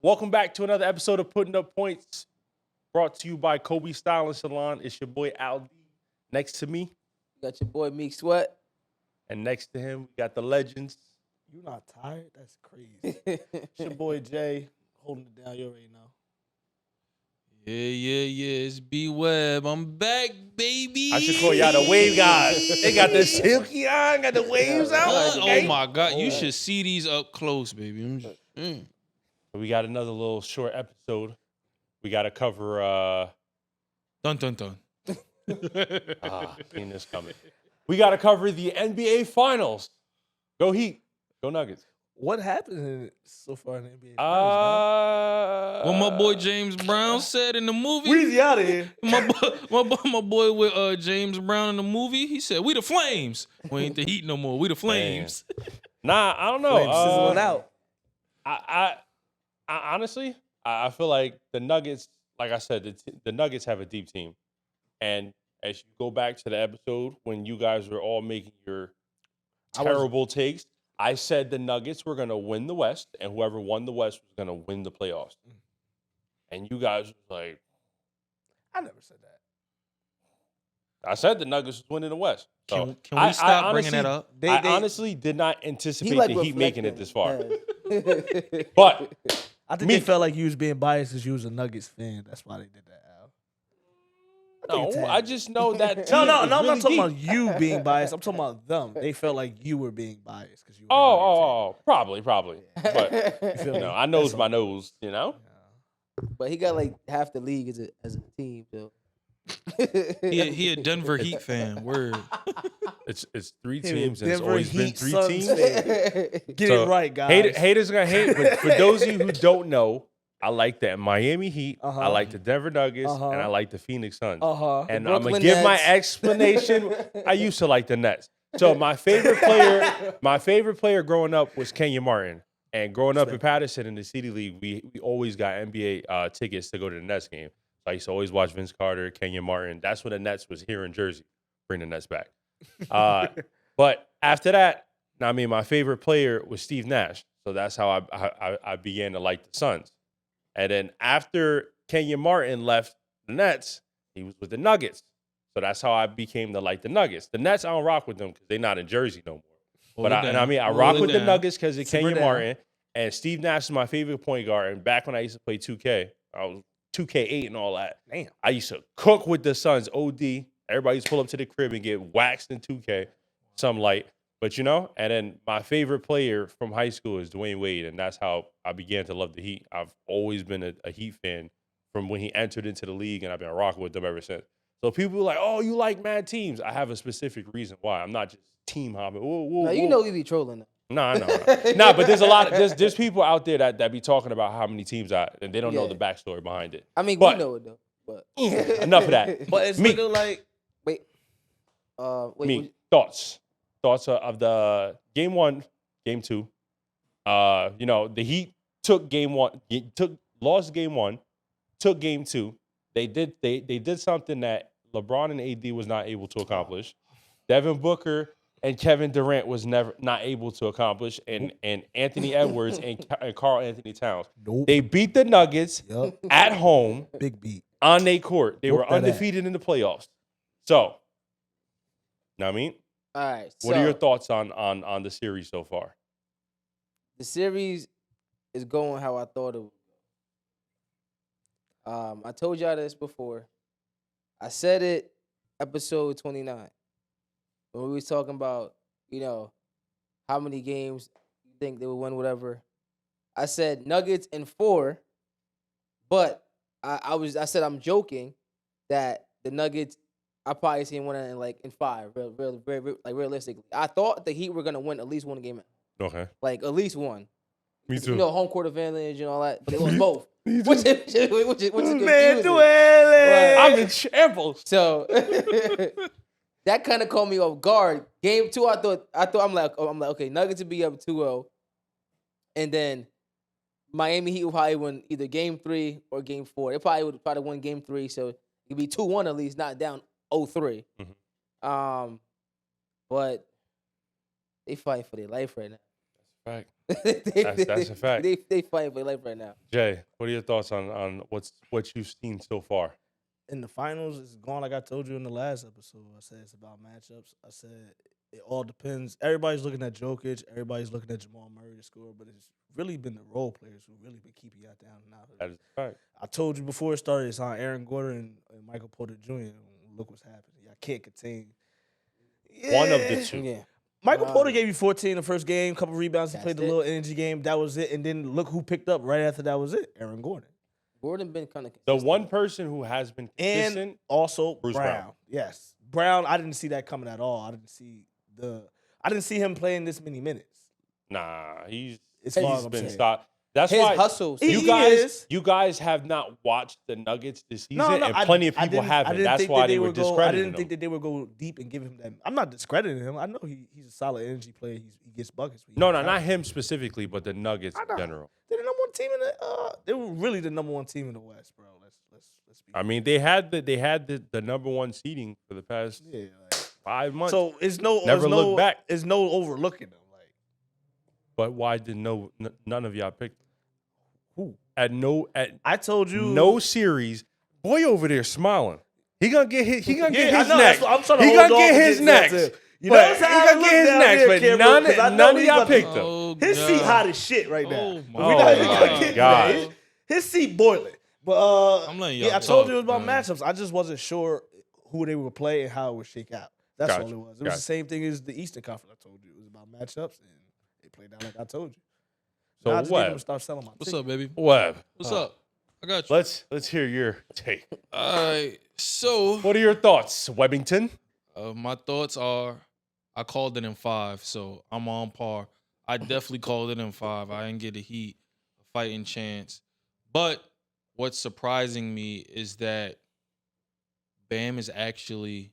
Welcome back to another episode of Puttin Up Points, brought to you by Kobe Styling Salon. It's your boy Al D. Next to me, You got your boy Meek Sweat. and next to him, we got the legends. You not tired? That's crazy. It's your boy Jay holding it down. You already know. Yeah. It's B Web. I'm back, baby. I should call y'all the wave guys. They got the silky on, got the waves out. Oh my God, you should see these up close, baby. We got another little short episode. We got to cover. Dun dun dun. Seen this coming. We got to cover the NBA Finals. Go Heat. Go Nuggets. What happened so far in the NBA? Finals, What my boy James Brown said in the movie. Weezy out of here. My boy with James Brown in the movie. He said, "We the Flames. We ain't the Heat no more. We the Flames." Nah, I don't know. Flames sizzling out. I honestly, I feel like the Nuggets, like I said, the Nuggets have a deep team. And as you go back to the episode when you guys were all making your terrible takes, I said the Nuggets were going to win the West, and whoever won the West was going to win the playoffs. And you guys was like, I never said that. I said the Nuggets was winning the West. So Can we stop bringing that up? I honestly did not anticipate the Heat making it this far. Yeah. But I think they felt like you was being biased because you was a Nuggets fan. That's why they did that, Al. no, I just know that. No, team is I'm not really talking deep. about you being biased. I'm talking about them. They felt like you were being biased because you were Probably. But feel me? I knows my nose, you know? But he got like half the league as a team, though. He a Denver Heat fan. Word. It's three Yeah, teams, and it's Denver always been Heat three Suns teams. fan. Get So, it right, guys. Haters are gonna hate, but for those of you who don't know, I like the Miami Heat, I like the Denver Nuggets, and I like the Phoenix Suns. And I'm gonna Brooklyn give my Nets. explanation. I used to like the Nets. So my favorite player growing up was Kenya Martin. And growing up in Patterson in the City League, we always got NBA tickets to go to the Nets game. So I used to always watch Vince Carter, Kenya Martin. That's when the Nets was here in Jersey. Bring the Nets back. But after that, my favorite player was Steve Nash. So that's how I began to like the Suns. And then after Kenya Martin left the Nets, he was with the Nuggets. So that's how I became to like the Nuggets. The Nets, I don't rock with them because they're not in Jersey no more. But I rock with the Nuggets because of Kenya Martin. And Steve Nash is my favorite point guard. And back when I used to play 2K, I was 2K8 and all that. Damn. I used to cook with the Suns, OD. Everybody used to pull up to the crib and get waxed in 2K, some light. But, and then my favorite player from high school is Dwayne Wade, and that's how I began to love the Heat. I've always been a Heat fan from when he entered into the league, and I've been rocking with them ever since. So people are like, oh, you like mad teams. I have a specific reason why. I'm not just team hopping. Now, you know we be trolling. Nah, but there's a lot of there's people out there that be talking about how many teams and they don't know the backstory behind it. I mean, But- we know it, though. But Enough of that. But it's Me. looking like wait, Me, thoughts of the game 1, game 2. The Heat took game 1, lost game 1, took game 2. They did something that LeBron and AD was not able to accomplish. Devin Booker and Kevin Durant was not able to accomplish, and Anthony Edwards and Karl Anthony Towns. Nope. They beat the Nuggets at home big beat. on their court. They Whoop were that undefeated in the playoffs. So, know what I mean? all right. What are your thoughts on the series so far? The series is going how I thought it would go. I told y'all this before. I said it episode 29. When we was talking about, how many games you think they would win, whatever. I said Nuggets in 4, but I said I'm joking that the Nuggets I probably seen one in 5, realistically. I thought the Heat were gonna win at least one game, Okay. like at least one. Me too. Home court advantage and all that, but it was both. Which is confusing. I'm in shambles. So that kind of caught me off guard. Game 2, I thought I'm like okay, Nuggets would be up 2-0, and then Miami Heat would probably win either game 3 or game 4. They probably would win game 3, so it'd be 2-1 at least, not down 0-3. Mhm. But they fighting for their life right now. Fact. they, That's a fact. They fighting for life right now. Jay, what are your thoughts on what you've seen so far? In the finals, it's gone like I told you in the last episode. I said it's about matchups. I said it all depends. Everybody's looking at Jokic. Everybody's looking at Jamal Murray to score, but it's really been the role players who really been keeping y'all down and out. That is a fact. I told you before it started, it's on Aaron Gordon and Michael Porter Jr. Look what's happening. Y'all can't contain. One of the two. Yeah. Michael Porter gave you 14 in the first game, couple rebounds. He That's played the it. little energy game. That was it. And then look who picked up right after that was it. Aaron Gordon. Gordon been kind of The one person who has been consistent, And also Bruce Brown. Brown. Yes. Brown, I didn't see that coming at all. I didn't see him playing this many minutes. nah, he's As far as I'm been saying. stopped. That's his why hustles. He is. you guys have not watched the Nuggets this season, No, and plenty of I people didn't- I haven't. didn't That's think why that they were would go- I discrediting didn't think him. that they would go deep and give him that. I'm not discrediting him. I know he's a solid energy player. He gets buckets. No, not him specifically, but the Nuggets I in know. general. They're the number one team in the. They were really the number one team in the West, bro. Let's be. I mean, they had the number one seeding for the past Yeah. Like, 5 months. so it's no. Never it's look no, back. It's no overlooking them. Like But why did none of y'all pick who? at I told you. no series? Boy over there smiling. He gonna get his. He gonna get I his know, next. that's what I'm trying to He hold gonna off get and his get next. to. You But notice he how I gonna look get his down next. here, But Cameron, 'cause I know none of he y'all about to- picked him. Oh, His God. seat hot as shit right now. Oh, We my not God. even gonna get God. there. His seat boiling. But I'm letting y'all yeah, I told talk, you it was about man. matchups. I just wasn't sure who they would play and how it would shake out. That's Gotcha. all it was. It was Gotcha. the same thing as the Eastern Conference. I told you it was about matchups, and they played out like I told you. So Now I just need them to Webb, start selling my What's ticket. up, baby? Webb, What's up? I got you. let's hear your take. All right. So What are your thoughts, Webbington? my thoughts are, I called it in 5, so I'm on par. I definitely called it in 5. I didn't get a Heat, a fighting chance. But what's surprising me is that Bam is actually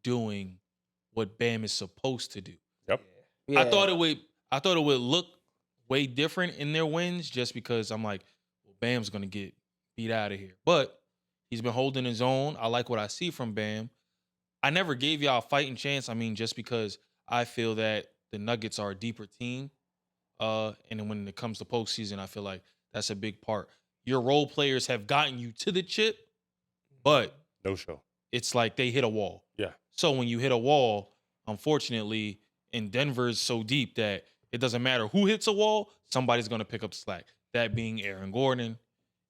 doing what Bam is supposed to do. Yep. Yeah. I thought it would look way different in their wins just because I'm like, well, Bam's gonna get beat out of here. But he's been holding his own. I like what I see from Bam. I never gave y'all a fighting chance. I mean, just because I feel that the Nuggets are a deeper team. And then when it comes to postseason, I feel like that's a big part. Your role players have gotten you to the chip, but No show. it's like they hit a wall. Yeah. So when you hit a wall, unfortunately, in Denver is so deep that it doesn't matter who hits a wall, somebody's going to pick up the slack. That being Aaron Gordon.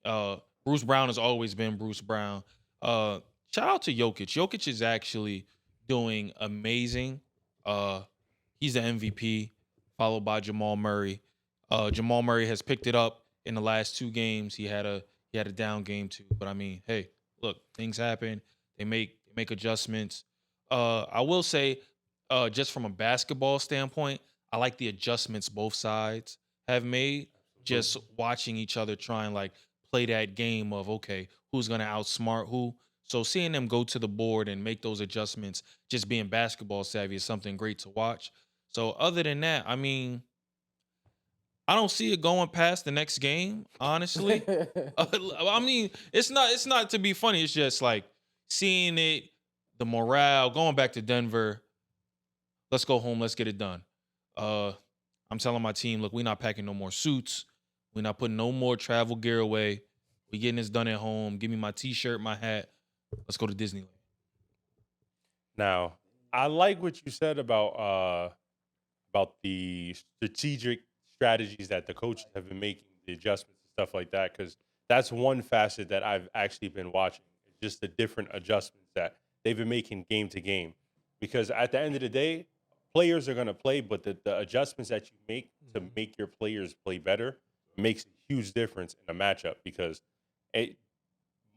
Bruce Brown has always been Bruce Brown. Shout out to Jokic. Jokic is actually doing amazing. He's the MVP, followed by Jamal Murray. Jamal Murray has picked it up in the last 2 games. He had a down game too. But I mean, hey, look, things happen. They make adjustments. I will say, just from a basketball standpoint, I like the adjustments both sides have made. Just watching each other try and like play that game of, okay, who's gonna outsmart who. So seeing them go to the board and make those adjustments, just being basketball savvy, is something great to watch. So other than that, I mean, I don't see it going past the next game, honestly. I mean, it's not to be funny. It's just like seeing it, the morale, going back to Denver. Let's go home. Let's get it done. I'm telling my team, look, we're not packing no more suits. We're not putting no more travel gear away. We getting this done at home. Give me my T-shirt, my hat. Let's go to Disneyland. Now, I like what you said about the strategic strategies that the coaches have been making, the adjustments and stuff like that, because that's one facet that I've actually been watching, just the different adjustments that they've been making game to game. Because at the end of the day, players are going to play, but the adjustments that you make to make your players play better makes a huge difference in a matchup, because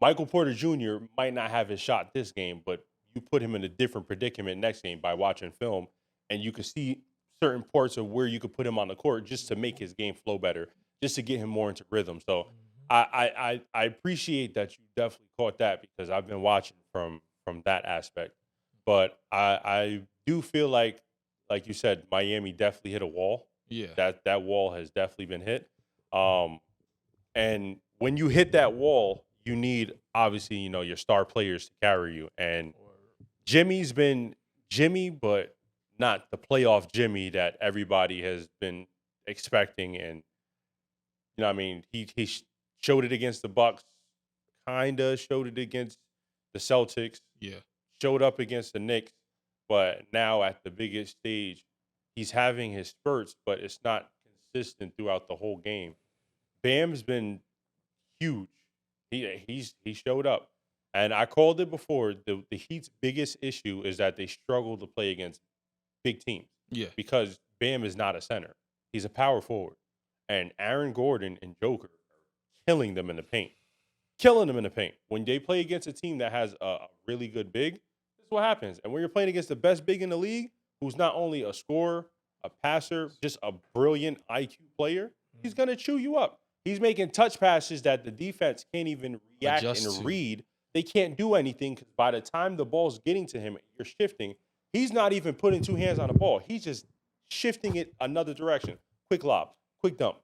Michael Porter Jr. might not have his shot this game, but you put him in a different predicament next game by watching film, and you can see certain parts of where you could put him on the court just to make his game flow better, just to get him more into rhythm. So I appreciate that you definitely caught that, because I've been watching from that aspect. But I do feel like you said, Miami definitely hit a wall. Yeah. That wall has definitely been hit. And when you hit that wall, you need, obviously, your star players to carry you. And Jimmy's been Jimmy, but not the playoff Jimmy that everybody has been expecting. And you know, what I mean, he showed it against the Bucks, kinda showed it against the Celtics, Yeah. showed up against the Knicks, but now at the biggest stage, he's having his spurts, but it's not consistent throughout the whole game. Bam's been huge. He showed up. And I called it before. The Heat's biggest issue is that they struggle to play against big teams Yeah. because Bam is not a center. He's a power forward. And Aaron Gordon and Joker are killing them in the paint. Killing them in the paint. When they play against a team that has a really good big, this is what happens. And when you're playing against the best big in the league, who's not only a scorer, a passer, just a brilliant IQ player, he's going to chew you up. He's making touch passes that the defense can't even react Adjust and to. read. They can't do anything because by the time the ball's getting to him, you're shifting. He's not even putting two hands on the ball. He's just shifting it another direction. Quick lob, quick dump,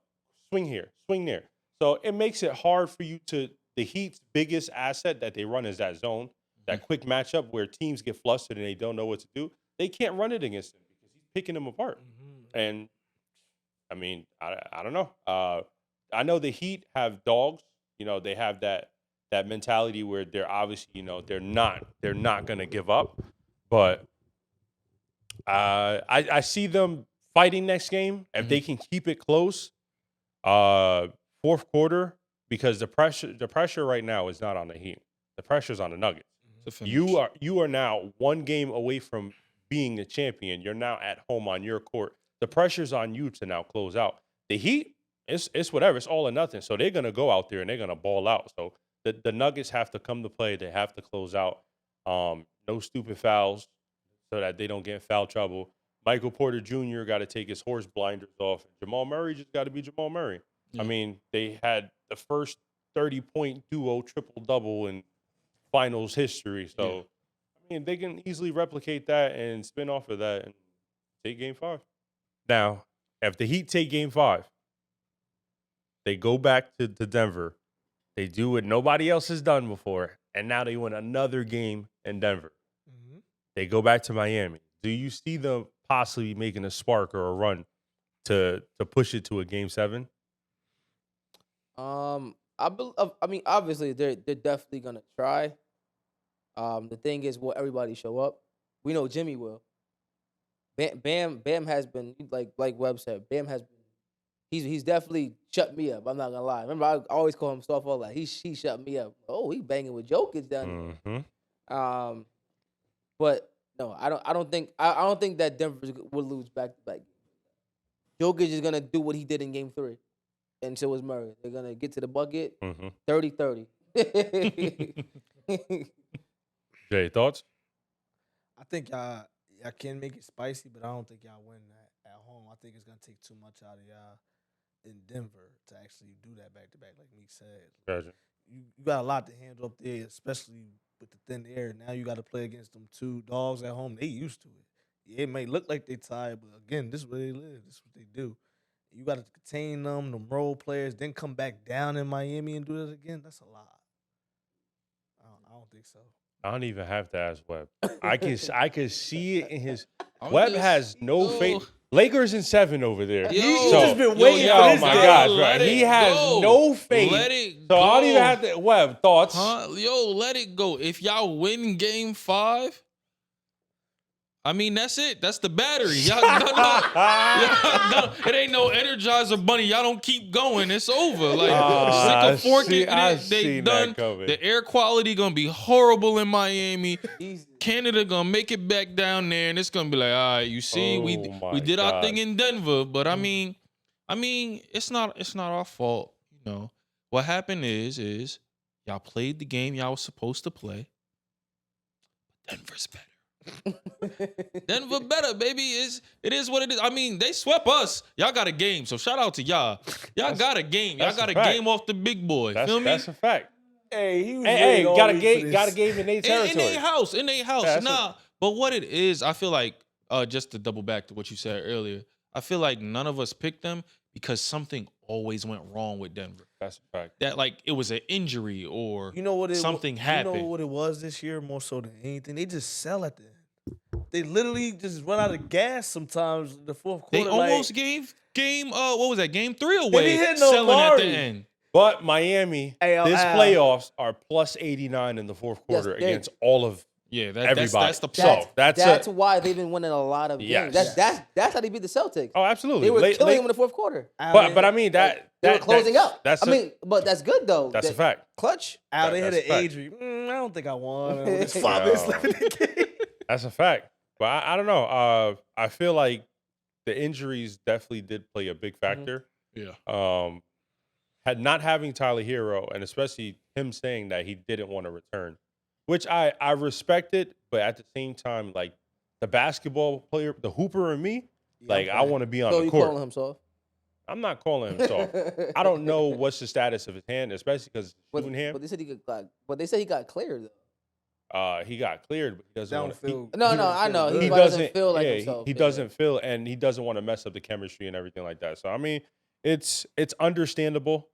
swing here, swing there. So it makes it hard for you to – the Heat's biggest asset that they run is that zone, that quick matchup where teams get flustered and they don't know what to do. They can't run it against him because he's picking them apart. And, I mean, I don't know. I know the Heat have dogs. You know, they have that mentality where they're obviously, you know, they're not going to give up. But I see them fighting next game if they can keep it close. Fourth quarter, because the pressure right now is not on the Heat. The pressure's on the Nuggets. You are now one game away from being the champion. You're now at home on your court. The pressure's on you to now close out. The Heat, it's whatever. It's all or nothing. So they're going to go out there and they're going to ball out. So the Nuggets have to come to play. They have to close out. No stupid fouls so that they don't get in foul trouble. Michael Porter Jr. got to take his horse blinders off. Jamal Murray just got to be Jamal Murray. Yeah. I mean, they had the first 30-point duo triple-double in finals history. So, I mean, they can easily replicate that and spin off of that and take Game 5. Now, if the Heat take Game 5, they go back to Denver. They do what nobody else has done before, and now they win another game in Denver. Mm-hmm. They go back to Miami. Do you see them possibly making a spark or a run to push it to a Game 7? I mean, obviously they're definitely gonna try. The thing is, will everybody show up? We know Jimmy will. Bam has been like Webb said. Bam has been. He's definitely shut me up. I'm not gonna lie. Remember, I always call him stuff all like he shut me up. Oh, he banging with Jokic down there. Mm-hmm. But no, I don't think that Denver will lose back to back. Jokic is gonna do what he did in Game 3. And so is Murray. They're going to get to the bucket, 30-30. Jay, thoughts? I think y'all can make it spicy, but I don't think y'all win that at home. I think it's going to take too much out of y'all in Denver to actually do that back-to-back, like Meek said. Gotcha. You got a lot to handle up there, especially with the thin air. Now you got to play against them two dogs at home. They used to it. Yeah, it may look like they tired, but, again, this is where they live. This is what they do. You got to contain them role players, then come back down in Miami and do this again. That's a lot. I don't think so. I don't even have to ask Webb. I can see it in his. Webb has no faith. Lakers in 7 over there. He's just been waiting for this. Oh my gosh, right? He has no faith. Let it go. So I don't even have to. Webb, thoughts? Let it go. If y'all win Game 5. I mean, that's it. That's the battery. Y'all, it ain't no Energizer Bunny. Y'all don't keep going. It's over. Like, stick a fork in it. They done. The air quality going to be horrible in Miami. Canada going to make it back down there, and it's going to be like, all right, you see, we did our thing in Denver. But, I mean, it's not our fault. You know, what happened is y'all played the game y'all was supposed to play. Denver's better. Denver better, baby. It is what it is. I mean, they swept us. Y'all got a game, so shout out to y'all. Y'all got a game. Y'all got a game off the big boy. Feel me? That's a fact. Hey, he was got a game in their territory. In their house. But what it is, I feel like, just to double back to what you said earlier, I feel like none of us picked them because something always went wrong with Denver. That's a fact. That like it was an injury or something happened. You know what it was this year more so than anything? They just sell at the end. they literally just run out of gas sometimes in the fourth They quarter. almost gave game what was that? Game 3 They away. didn't hit no Selling at the Murray. end. But Miami, Hey, this Al. playoffs are plus 89 in the fourth quarter they- against all of Yeah, everybody. that's the So That's a- why they've been winning a lot of Yes. games. That's how they beat the Celtics. Oh, absolutely. They were Late- killing late- them in the fourth quarter. but I mean that They were that- closing that's- up. That's But that's good though. that's a That fact. Clutch. Al, they hit That's an fact. injury. I don't think I won. There's 5 Yo. minutes left in the game. That's a fact. But I don't know. I feel like the injuries definitely did play a big factor. Yeah. Had not having Tyler Hero, and especially him saying that he didn't want to return, which I respected, but at the same time, like the basketball player, the hooper in me, like I want to be on So the you court. calling him soft? I'm not calling him soft. I don't know what's the status of his hand, especially because shooting hand. But they said he got cleared though. He got cleared, but he doesn't Don't want to. feel. No, I know. He He doesn't doesn't feel like yeah, himself. He Yeah. doesn't feel, and he doesn't want to mess up the chemistry and everything like that. So I mean, it's understandable,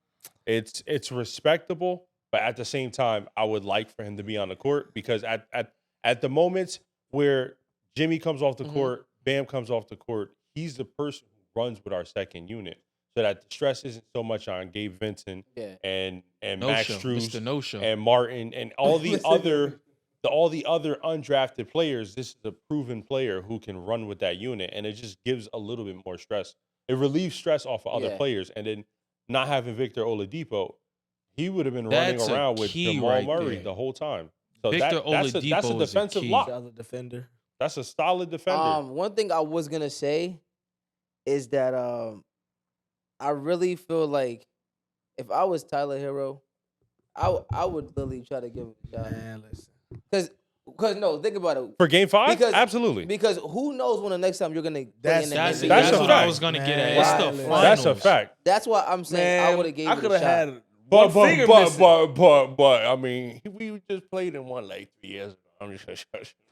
it's respectable, but at the same time, I would like for him to be on the court because at the moments where Jimmy comes off the court, Bam comes off the court, he's the person who runs with our second unit, so that the stress isn't so much on Gabe Vincent and No Max show. Strus Mr. No Show. and Martin and all the other undrafted players. This is a proven player who can run with that unit, and it just gives a little bit more stress. It relieves stress off of other players, and then not having Victor Oladipo, he would have been That's running a around with key Jamal right Murray there. the whole time. So Victor that's a Oladipo is a defensive key. lock. Solid defender. That's a solid defender. One thing I was gonna say is that I really feel like if I was Tyler Hero, I would literally try to give him a shot. Man, listen. Because no, think about it. For game 5? Because- Absolutely. Because who knows when the next time you're gonna play That's- in the That's NBA. That's a what I fact. was gonna get Man, at. It's the right. finals. That's a fact. That's why I'm saying I would have gave I it could a have shot. had But one finger missing. I mean, we just played in one like 3 years ago. I'm just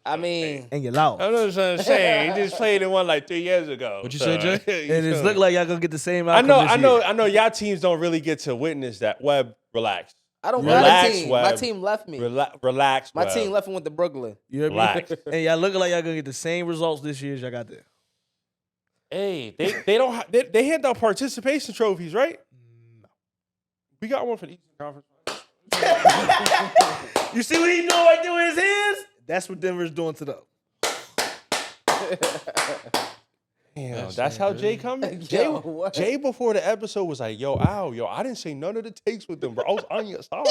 I mean, and you lost. I'm just saying, he just played in one like 3 years ago. What you say, Jay? And it's look like y'all gonna get the same I outcome. know. Y'all teams don't really get to witness that. Webb, relax. I don't Relax, got a team. My Webb. team left me. Relax. My Webb. team left and went to Brooklyn. You hear me? Relax. And y'all looking like y'all gonna get the same results this year as y'all got there. Hey, they don't they hand out participation trophies, right? No. We got one for the Eastern Conference. You see what he doing right there with his hands? That's what Denver's doing to them. Damn, that's how Jay coming. Yo, what? Jay before the episode was like, "Yo, I didn't say none of the takes with them, bro. I was on your side."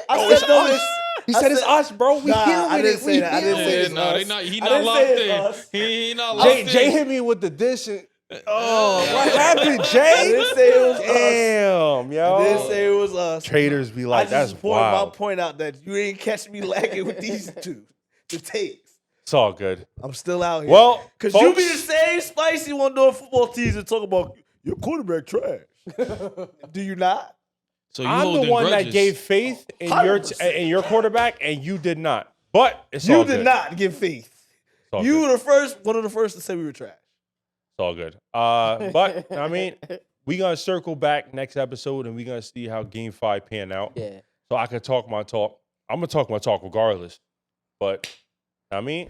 I it's said no, us. He said it's us, bro. We Nah, here I with didn't it. say We that. I here didn't with say it. it's no, us. they not. He I not didn't locked say it's in. us. He not locked in. Jay hit me with the dish. And, oh, what happened, I Jay? didn't say it was us. Damn, yo. I didn't say it was us. Traders be I like, that's just pointed my wild. point out that you ain't catch me lacking with these two. The takes. It's all good. I'm still out here. Well, Because you be folks- the same spicy one doing football teams and talk about your quarterback trash. Do you not? So you I'm the holding one that grudges. gave faith in 100%. your quarterback, and you did not. But it's You all did good. not give faith. It's all You good. were one of the first to say we were trash. It's all good. But I mean, we gonna circle back next episode, and we gonna see how Game 5 pan out. Yeah. So I can talk my talk. I'm gonna talk my talk regardless. But I mean,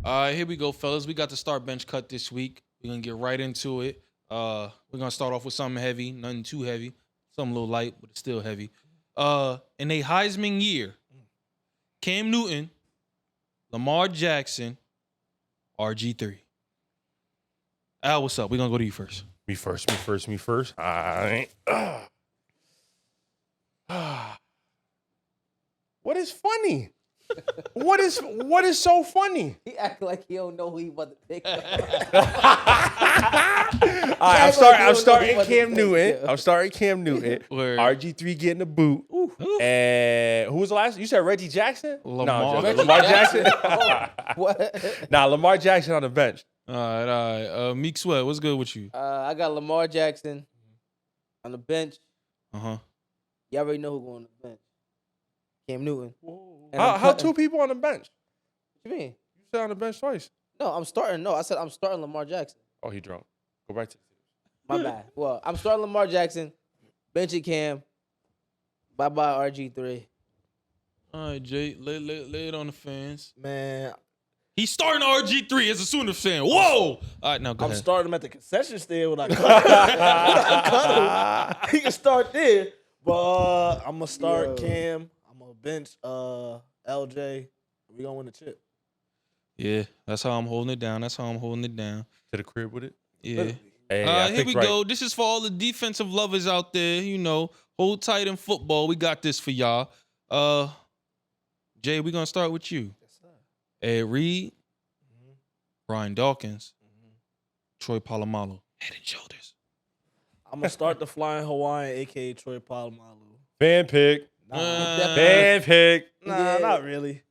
Here we go, fellas. We got the start bench cut this week. We're gonna get right into it. We're gonna start off with something heavy, nothing too heavy, something a little light, but it's still heavy. In a Heisman year, Cam Newton, Lamar Jackson, RG3. Al, what's up? We're gonna go to you first. me first. All right. What is funny? What is so funny? He act like he don't know who he about to pick. All right, I'm starting Cam Newton. I'm starting Cam Newton. Word. RG3 getting the boot. And who was the last? You said Reggie Jackson? Lamar. No, Lamar Jackson. What? Nah, Lamar Jackson on the bench. All right. Meek Sweat, what's good with you? I got Lamar Jackson on the bench. Uh-huh. Y'all already know who going on the bench. Cam Newton. And How I'm cutting- two people on the bench? What you mean? You said on the bench twice. No, I'm starting. No, I said I'm starting Lamar Jackson. Oh, he drunk. Go back to. My bad. Well, I'm starting Lamar Jackson. Benching Cam. Bye-bye RG3. All right, Jay, lay it on the fans. Man, He's starting RG3 as a Sooner fan. Whoa! All right, now go I'm ahead. starting him at the concession stand when I cut him. He can start there. But I'm going to start Cam. I'm going to bench LJ. We going to win the chip. Yeah, that's how I'm holding it down. To the crib with it. Yeah. Hey, I Here picked we right. go. This is for all the defensive lovers out there. You know, hold tight in football. We got this for y'all. Jay, we're going to start with you. Yes, sir. Ed Reed, Brian Dawkins, Troy Polamalu. Head and shoulders. I'm going to start the Flying Hawaiian, a.k.a. Troy Polamalu. Fan pick. Nah, Yeah. not really.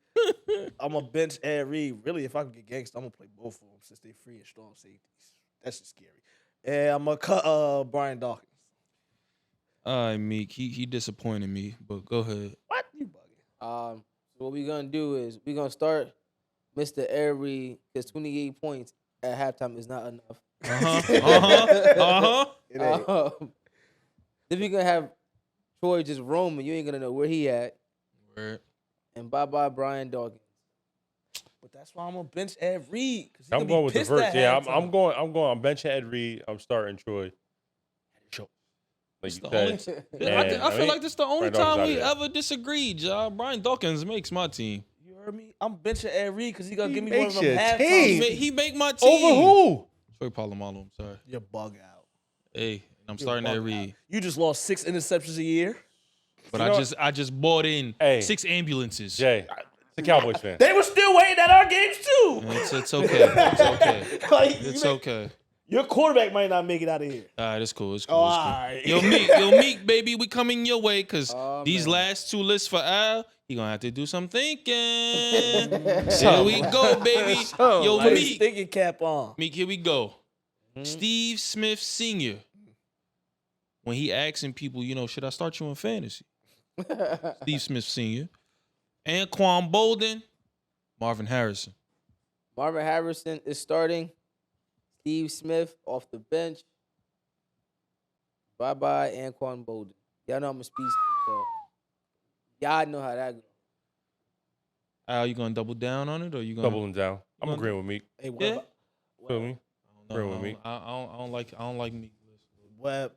I'm going to bench Ed Reed. Really, if I can get gangster, I'm going to play both of them since they free and strong safeties. That's just scary. And I'm going to cut Brian Dawkins. All right, Meek. He disappointed me, but go ahead. What? You bugging. So what we're gonna do is we're gonna start Mr. Ed Reed because 28 points at halftime is not enough. It ain't. Then we're gonna have Troy just roaming. You ain't gonna know where he at. Word. And bye Brian Dawkins. But that's why I'm going to bench Ed Reed. I'm going with the verse. Yeah, I'm benching Ed Reed. I'm starting Troy. Like It's you the said. only, And, I feel like this is the only Brian Dawkins time out we there. ever disagreed, y'all. Brian Dawkins makes my team. You heard me? I'm benching Ed Reed because he going to He give me one of makes them your halftime. team. He make my team. Over who? Troy Polamalu, I'm sorry. You're bug out. Hey, I'm You're starting bug Ed out. Reed. You just lost 6 interceptions a year. But You know I just bought in Hey. 6 ambulances. Jay, the Cowboys fan. They were still waiting at our games too. It's okay. It's okay. Like, It's okay. Your quarterback might not make it out of here. All right, it's cool. It's cool. Oh, It's cool. all right. Yo, Meek, baby, we coming your way because Oh, these man. last 2 lists for Al, he gonna have to do some thinking. Here we go, baby. Yo, Put his Meek, thinking cap on. here we go. Steve Smith Sr. When he asking people, should I start you in fantasy? Steve Smith Sr. Anquan Bolden, Marvin Harrison. Marvin Harrison is starting. Steve Smith off the bench. Bye Anquan Bolden. Y'all know I'm a speedster, so y'all know how that goes. Al, you gonna double down on it or you gonna Doubling down. I'm Gonna- agreeing with Meek. Hey, what Yeah. about Feel me? I Agree with me. I don't like Meek. Web?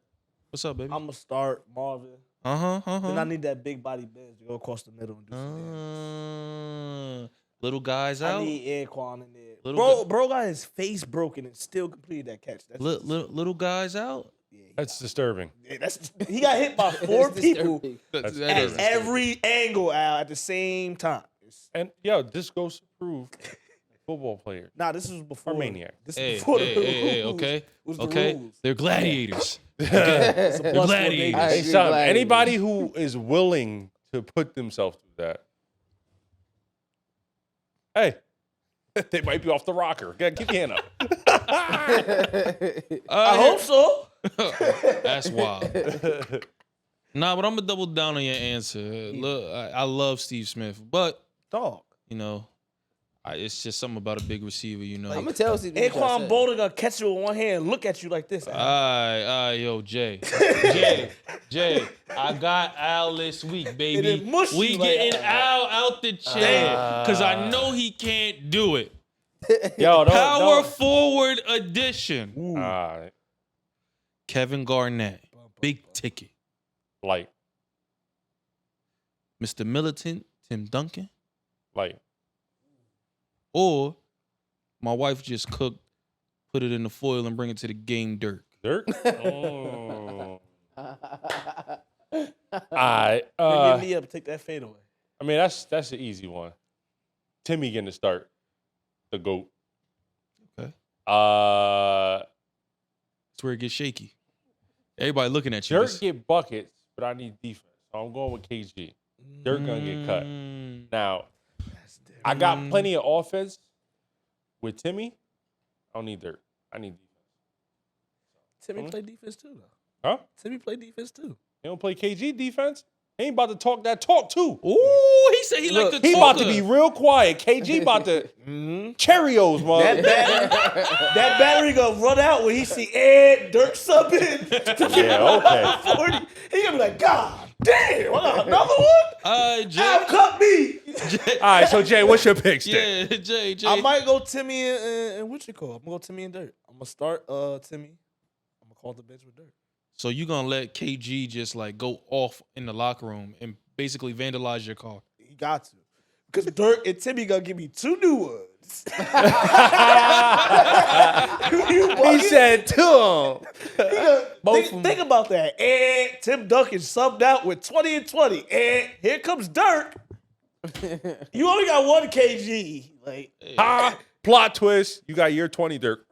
What's up, baby? I'm going to start Marvin. Then I need that big body bench to go across the middle and do some damage. Little guys I out. need Anquan in there. Little Bro got his face broken and still completed that catch. That's Little guys out. yeah, That's disturbing. he got hit by 4 It's people disturbing. That's That is disturbing. at every angle out at the same time. And yo, this goes to prove football players Nah, this was before. are maniacs. This Hey, is before the hey, rules. okay, Was the okay. rules. They're gladiators. It's a plus for gladiators. Vegas. I Hey, agree, son, glad anybody who is willing to put themselves through that, hey, they might be off the rocker. Keep your hand up. I hope so. That's wild. Nah, but I'm gonna double down on your answer. Look, I love Steve Smith, but Dog. it's just something about a big receiver, I'm gonna tell Steve. Anquan Bolden gonna catch you with one hand and look at you like this. All right, yo, Jay, I got Al this week, baby. then mush We you like- getting Al out the chair because I know he can't do it. Yo, Power don't. forward edition. Ooh. All right, Kevin Garnett, big ticket. like, Mr. Militant, Tim Duncan, or my wife just cooked, put it in the foil and bring it to the game, Dirk. Dirk. Oh. All right. Bring your knee up, take that fade away. I mean, that's an easy one. Timmy getting to start. The GOAT. Okay. Dirk That's where it gets shaky. Everybody looking at you. get buckets, but I need defense. So I'm going with KG. Dirk gonna get cut. Now, I got plenty of offense with Timmy. I don't need Dirk. I need defense. Timmy play defense too, though. Huh? Timmy play defense too. He don't play KG defense. He ain't about to talk that talk too. Ooh, he said he Look, like to He talk. about to be real quiet. KG about to Cheerios, man. That battery gonna run out when he see Ed Dirk subbing. Yeah, okay. 40. He gonna be like, God damn, what, another one? Jay. Al cut me. All right, so Jay, what's your pick stick? Yeah, Jay. I might go Timmy and what you call? I'm gonna go Timmy and Dirt. I'm gonna start Timmy. I'm gonna call the bench with Dirt. So you gonna let KG just like go off in the locker room and basically vandalize your car? He got to. Because Dirt and Timmy gonna give me 2 new ones. He said two. Think about that. And Tim Duncan subbed out with 20 and 20. And here comes Dirk. You only got 1 KG. Like, Plot twist. You got year 20, Dirk.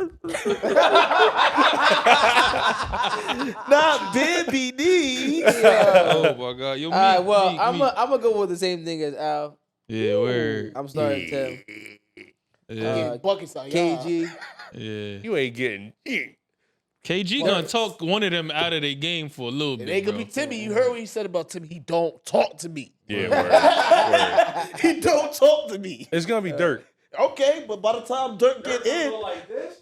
not Bibby D. Oh my God! Yo, All right, Meek, well, Meek, I'm Meek. gonna go with the same thing as Al. Yeah, word. I'm starting Tim. Yeah, Buckets out, KG. yeah. You ain't getting shit. KG gonna talk one of them out of their game for a little It bit. ain't gonna bro. be Timmy. You heard what he said about Timmy. He don't talk to me. Yeah, word. He don't talk to me. It's gonna be Dirk. Okay, but by the time Dirk get in, Like this?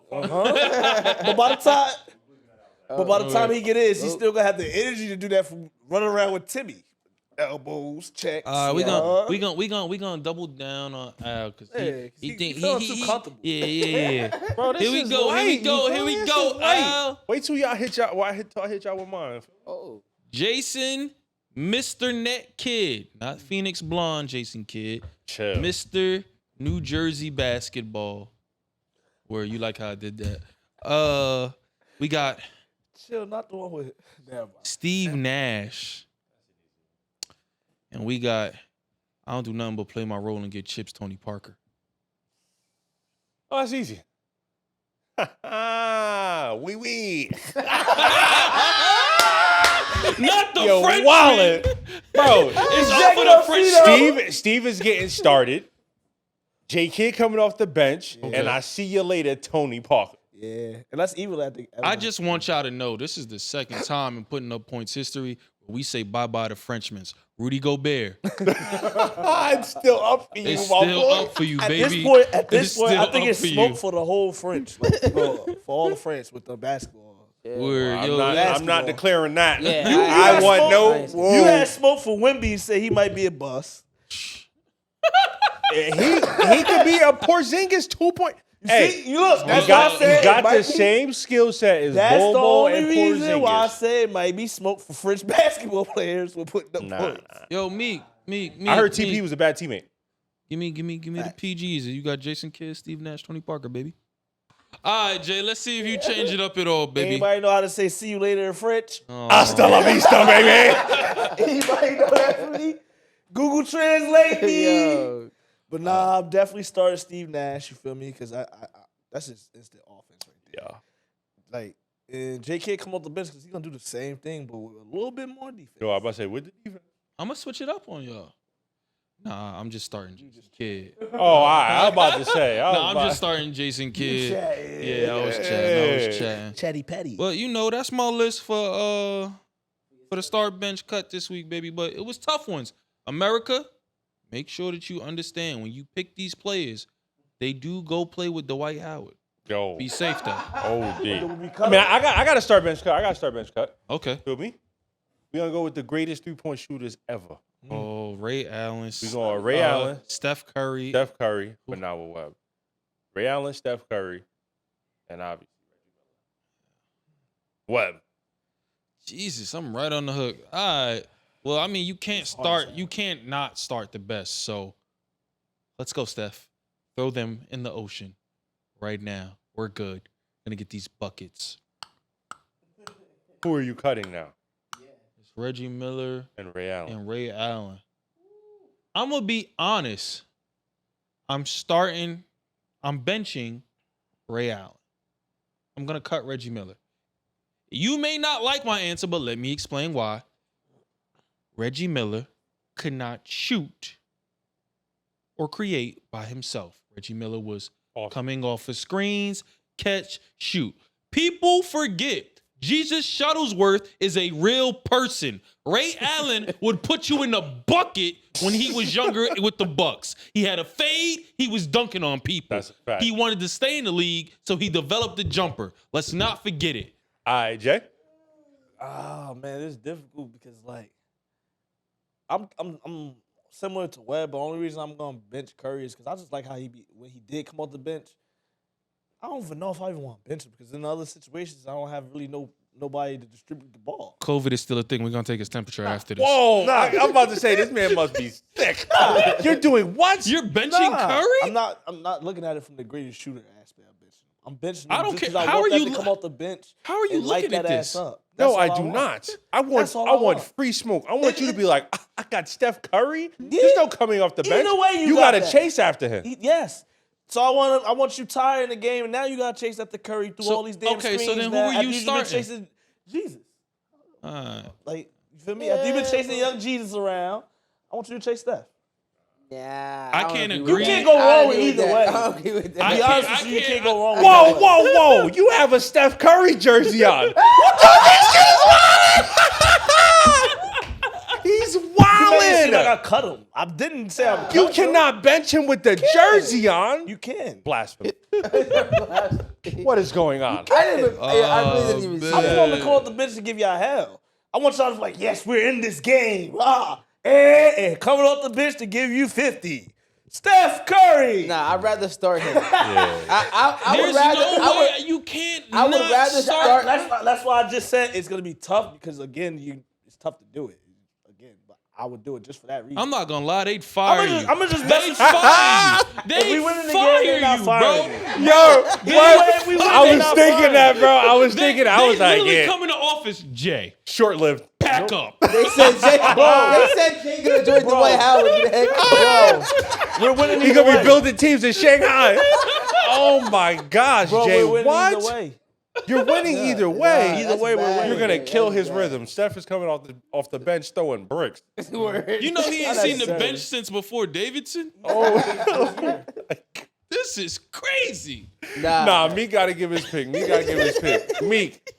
but by the time he get in, he's still gonna have the energy to do that from running around with Timmy. Elbows, checks. We yeah. gonna double down on Al because Yeah, 'cause he he think feeling too comfortable. Yeah. Bro, this Here we is go. light, Here we go. you Here we feel me? go. This is light. Al. Wait till y'all hit y'all. Well, I hit y'all with mine. Oh. Jason, Mr. Net Kid, not Phoenix Blonde Jason Kidd. Chill. Mr. New Jersey Basketball. Where you like how I did that? We got Chill, not the one with. Never mind. Steve Nash. And we got, I don't do nothing but play my role and get chips, Tony Parker. Oh, that's easy. Wee. Not the Yo, French wallet. Bro, It's all for the French. Steve is getting started. J Kid coming off the bench. Okay. And I see you later, Tony Parker. Yeah, and that's evil. I just want y'all to know this is the second time in Putting Up Points history where we say bye-bye to Frenchmen. Rudy Gobert. It's still up for you, It's my still boy. up for you, At baby. this point, I still think up it's for smoke you. for the whole French, like, for all the French with the basketball. Word, I'm yo, not basketball. declaring that. Yeah, I had want smoke. no. Nice. Whoa. You had smoke for Wemby, say he might be a bust. he could be a Porzingis 2-point. Hey, See, you look, that's he got, why I said he got it might the be- same skill set as That's the Bobo only and reason why I Porzingis. say it might be smoke for French basketball players with putting up Nah. points. yo, Meek. I heard TP was a bad teammate. Give me the PGs. You got Jason Kidd, Steve Nash, Tony Parker, baby. All right, Jay, let's see if you change it up at all, baby. Anybody know how to say "see you later" in French? Oh, Hasta la vista, baby. Anybody know that for me? Google Translate me. Yo. But nah, I'm definitely starting Steve Nash. You feel me? Because I that's just instant offense right there. Yeah. Like, and JK come off the bench because he's gonna do the same thing, but with a little bit more defense. Yo, I about to say, with the defense. I'm going to switch it up on y'all. Nah, I'm just starting Jason Kidd. Oh, all right. I was about to say. I'm just starting Jason Kidd. Yeah, I was chatting. Chatty Patty. But you know, that's my list for the start bench cut this week, baby. But it was tough ones. America, make sure that you understand when you pick these players, they do go play with Dwight Howard. Yo. Be safe though. Oh, D. I mean, I got a start bench cut. I got a start bench cut. Okay. Feel me? We're going to go with the greatest 3-point shooters ever. Oh, Ray Allen. We're going Ray Allen, Steph Curry. Steph Curry, but not with Webb. Ray Allen, Steph Curry, and obviously Webb. Jesus, I'm right on the hook. All right. Well, I mean, you can't not start the best. So let's go, Steph. Throw them in the ocean right now. We're good. Gonna get these buckets. Who are you cutting now? It's Reggie Miller And Ray Allen. and Ray Allen. I'm gonna be honest. I'm benching Ray Allen. I'm gonna cut Reggie Miller. You may not like my answer, but let me explain why. Reggie Miller could not shoot or create by himself. Reggie Miller was coming off of screens, catch, shoot. People forget Jesus Shuttlesworth is a real person. Ray Allen would put you in the bucket when he was younger with the Bucks. He had a fade. He was dunking on people. That's a fact. He wanted to stay in the league, so he developed the jumper. Let's not forget it. All right, Jay. Oh man, it's difficult because like I'm similar to Webb, but the only reason I'm gonna bench Curry is because I just like how when he did come off the bench. I don't even know if I even want to bench him because in other situations I don't have really nobody to distribute the ball. COVID is still a thing. We're gonna take his temperature after this. Whoa! I'm about to say this man must be sick. You're doing what? You're benching Curry? I'm not looking at it from the greatest shooter aspect of benching. I'm benching him I don't just care. 'cause I How want are that you to come off the bench. How are you and light looking at that this? ass up. No, That's I all do want. not. That's all I want want. free smoke. I want you to be like, I got Steph Curry. Yeah. There's no coming off the bench. Either way, you got got to that. chase after him. Yes. So I want you tired in the game, and now you gotta chase after Curry through So- all these damn okay, so screens. then who now, are after you you've been starting? chasing Jesus. Like, you feel me? Yeah, After you've been chasing bro. young Jesus around, I want you to chase Steph. Yeah, I don't can't agree agree. with You that. can't go I wrong don't with agree either that. way. I don't agree with that. To be I honest can't- with you, you can't go wrong Whoa, with that. whoa! You have a Steph Curry jersey on. He's You made it seem like wildin'. I cut him. I didn't say I'm You cut him. cannot bench him with the jersey on. You can. Blasphemy. What is going on? I didn't even. I really didn't even see I'm that. going to call up the bench to give y'all hell. I want y'all to be like, yes, we're in this game. Coming off the bench to give you 50. Steph Curry. Nah, I'd rather start him. Yeah. I would There's rather. no way you can't. I would not rather start. That's why I just said it's gonna be tough because again, it's tough to do it. Again, but I would do it just for that reason. I'm not gonna lie, they'd fire you. I'ma just They mess- fire you. If They we win in the game, fire they're not you, firing bro. me. Yo, If we win, I they're was not thinking firing that, me. bro. I was They thinking. I was like, literally yeah, come into office, Jay. short-lived. Pack up. They said Jay. They said Jay gonna join Dwight Howard. Get the heck Bro, we're winning He's either gonna be way. building teams in Shanghai. Oh my gosh, Bro, Jay! we're winning either What? way. You're winning either way. Either way, we're winning. You're gonna That's kill his bad. rhythm. Steph is coming off the bench throwing bricks. Word. You know he ain't Not seen the necessarily. bench since before Davidson. Oh, This is crazy. nah. Meek gotta give his pick. Meek gotta give his pick. Meek,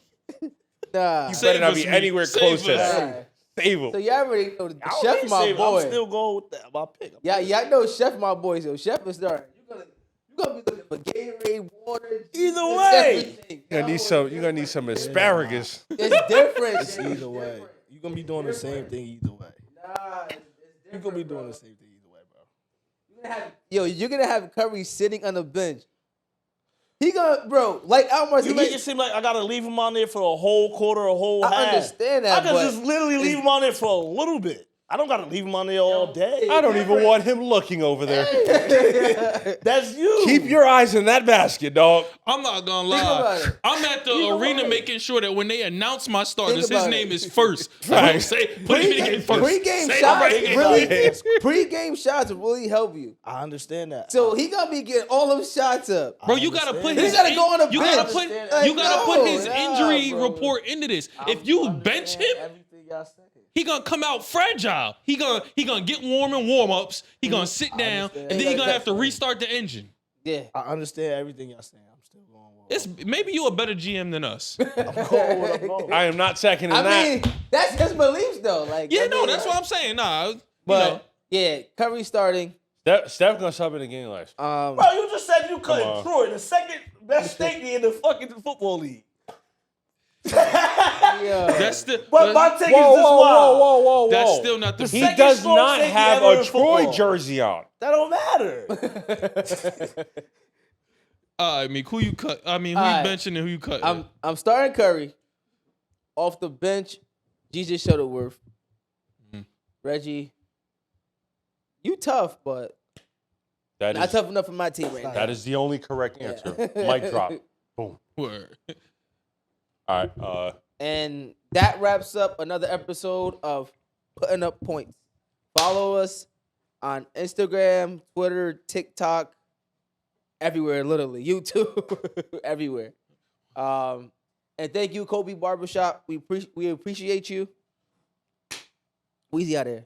Nah. you Save better not us, be Meek. anywhere Save close to us. that. Alright. Save him. So y'all already know I don't Chef need my save. boy. I'm still going with that. My pick. Yeah, I know Chef my boy. So Chef is starting. You're gonna be looking for Gatorade, water. Either way. everything. You're gonna need some asparagus. It's different. It's either way. You're gonna be doing the same thing either way. Nah, it's You're gonna be doing the same thing either way, bro. You're gonna have Curry sitting on the bench. He gonna, bro, like Almar You make it seem like I gotta leave him on there for a whole quarter, a whole I half. understand that, I can but just literally leave him on there for a little bit. I don't gotta leave him on there all day. I don't even want him looking over there. That's you. Keep your eyes in that basket, dog. I'm not gonna Think lie. about it. I'm at the Think arena about it. making sure that when they announce my starters, Think his about name it. is first. Right. Say, put him in the game first. Pre-game Say shots right in really, the game. pre-game shots really help you. I understand that. So he gonna be getting all them shots up. Bro, you gotta put understand. his. He gotta go on the you bench. gotta put. Like, You gotta put his no, injury nah, bro. report into this. If you bench him, everything y'all say. he gonna come out fragile. He gonna get warm in warm ups. He gonna sit down, understand. and then he gonna have to restart the engine. Yeah. I understand everything y'all saying. I'm still going with It's maybe you a better GM than us. I'm going with I'm going. I am not seconding I that. mean, that's his beliefs though. Like, Yeah, I no, mean, that's what I'm saying. Nah, you But know. yeah, Curry starting. Steph gonna sub in the game last. Bro, you just said you cut on. Troy, the second best state in the fucking football league. Yeah. That's the. But my take is this Whoa, wild. whoa, whoa, whoa, That's whoa. still not the. He second does strong not safety have ever a in Troy football. jersey on. That don't matter. I mean, who you cut? I mean, who All you right. benching and who you cut? I'm starting Curry. Off the bench, Jesus Shuttleworth. Reggie. You tough, but That not is tough enough for my team right now. that is the only correct answer. Mic drop. Boom. Word. All right. And that wraps up another episode of Putting Up Points. Follow us on Instagram, Twitter, TikTok, everywhere, literally. YouTube, everywhere. And thank you, Kobe Barbershop. We appreciate you. Weezy out there.